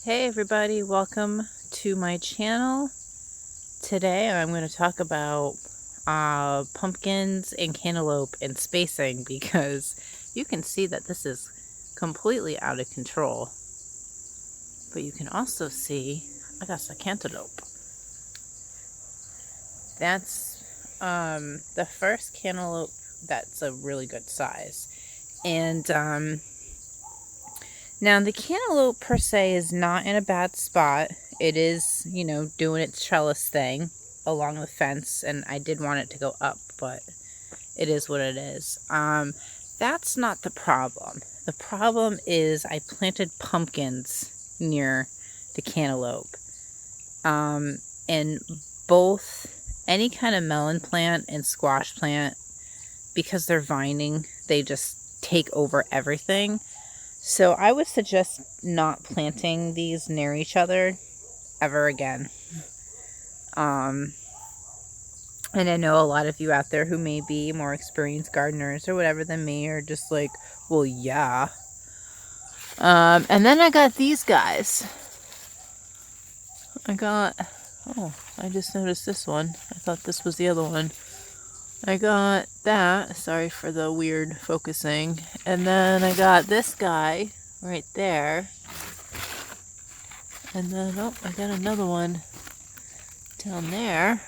Hey everybody, welcome to my channel. Today I'm going to talk about pumpkins and cantaloupe and spacing because you can see that this is completely out of control. But you can also see I got some cantaloupe. That's the first cantaloupe that's a really good size. And now, the cantaloupe per se is not in a bad spot. It is, doing its trellis thing along the fence, and I did want it to go up, but it is what it is. That's not the problem. The problem is I planted pumpkins near the cantaloupe. And both any kind of melon plant and squash plant, because they're vining, they just take over everything. So I would suggest not planting these near each other ever again. And I know a lot of you out there who may be more experienced gardeners or whatever than me are just like, well, yeah. And then I got these guys. I just noticed this one. I thought this was the other one. I got that. Sorry for the weird focusing. And then I got this guy right there. And then, I got another one down there.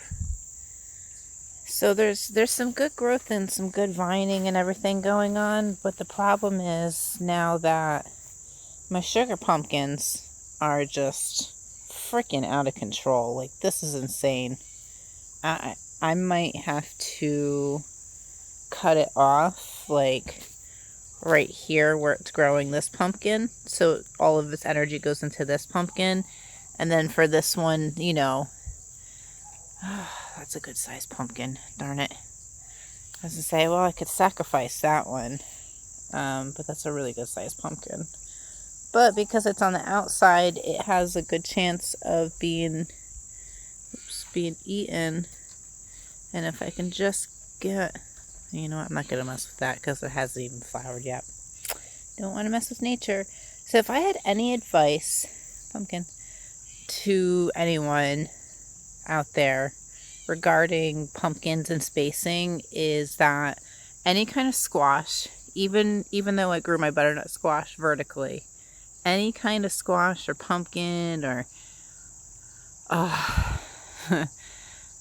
So there's some good growth and some good vining and everything going on. But the problem is now that my sugar pumpkins are just freaking out of control. Like, this is insane. I might have to cut it off, like, right here where it's growing this pumpkin. So all of its energy goes into this pumpkin. And then for this one, that's a good sized pumpkin. Darn it. I was going to say, well, I could sacrifice that one. But that's a really good sized pumpkin. But because it's on the outside, it has a good chance of being eaten. And if I can just get, I'm not going to mess with that because it hasn't even flowered yet. Don't want to mess with nature. So if I had any advice, pumpkin, to anyone out there regarding pumpkins and spacing, is that any kind of squash, even though I grew my butternut squash vertically, any kind of squash or pumpkin or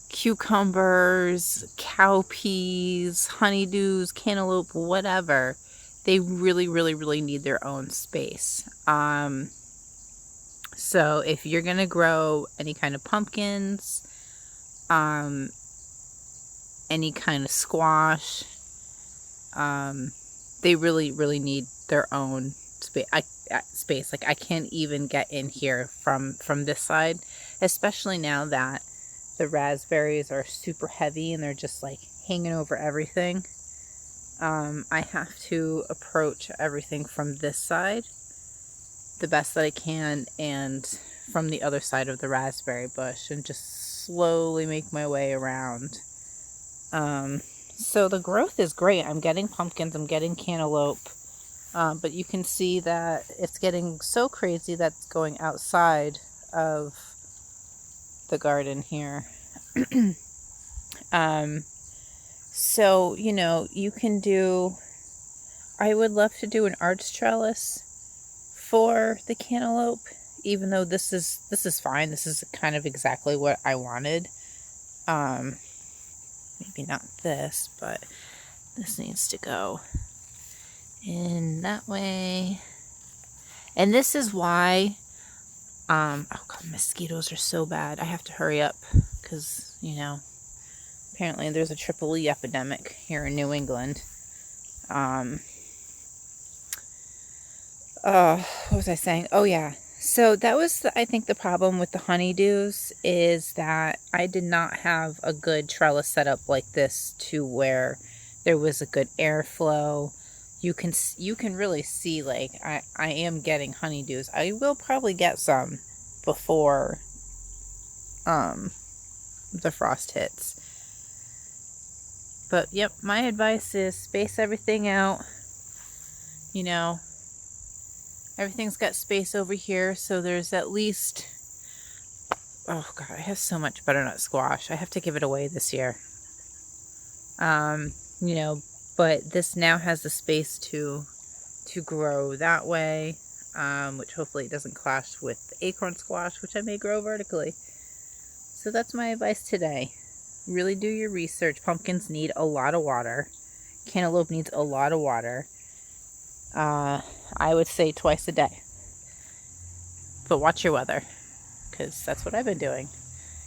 cucumbers, cowpeas, honeydews, cantaloupe, whatever, they really, really, really need their own space. So if you're going to grow any kind of pumpkins, any kind of squash, they really, really need their own space. Like, I can't even get in here from this side, especially now that the raspberries are super heavy and they're just like hanging over everything. I have to approach everything from this side the best that I can, and from the other side of the raspberry bush, and just slowly make my way around. So the growth is great. I'm getting pumpkins, I'm getting cantaloupe, but you can see that it's getting so crazy that's going outside of the garden here. So, you can do, I would love to do an arch trellis for the cantaloupe, even though this is fine. This is kind of exactly what I wanted. Maybe not this, but this needs to go in that way. And this is why, oh God, mosquitoes are so bad. I have to hurry up because, apparently there's a triple E epidemic here in New England. What was I saying? Oh yeah. So that was, I think, the problem with the honeydews, is that I did not have a good trellis set up like this to where there was a good airflow. You can really see, like, I am getting honeydews. I will probably get some before the frost hits. But yep, my advice is space everything out. Everything's got space over here, so there's at least, oh god, I have so much butternut squash. I have to give it away this year. You know, but this now has the space to grow that way, which hopefully it doesn't clash with the acorn squash, which I may grow vertically. So that's my advice today. Really do your research. Pumpkins need a lot of water. Cantaloupe needs a lot of water. I would say twice a day. But watch your weather, because that's what I've been doing.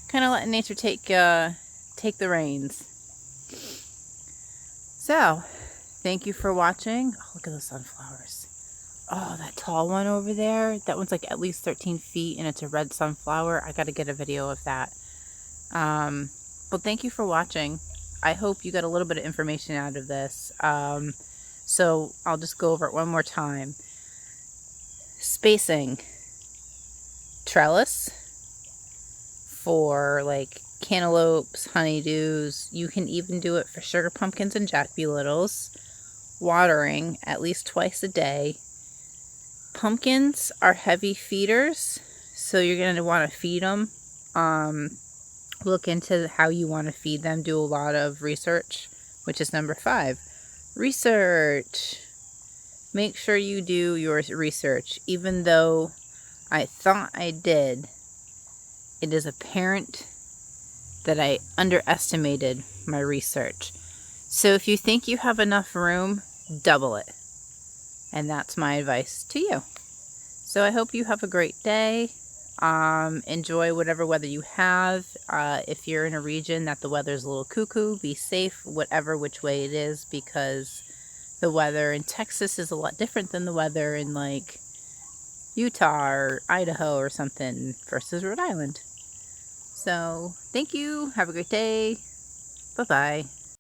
Kind of letting nature take the reins. So, thank you for watching. Oh, look at those sunflowers. Oh, that tall one over there. That one's like at least 13 feet, and it's a red sunflower. I got to get a video of that. But thank you for watching. I hope you got a little bit of information out of this. So I'll just go over it one more time. Spacing. Trellis for like cantaloupes, honeydews. You can even do it for sugar pumpkins and jack-be-littles. Watering at least twice a day. Pumpkins are heavy feeders, so you're going to want to feed them. Look into how you want to feed them. Do a lot of research, which is number 5. Research. Make sure you do your research. Even though I thought I did, it is apparent that I underestimated my research. So if you think you have enough room, double it. And that's my advice to you. So I hope you have a great day. Enjoy whatever weather you have. If you're in a region that the weather's a little cuckoo, be safe whatever which way it is, because the weather in Texas is a lot different than the weather in like Utah or Idaho or something versus Rhode Island. So thank you. Have a great day. Bye-bye.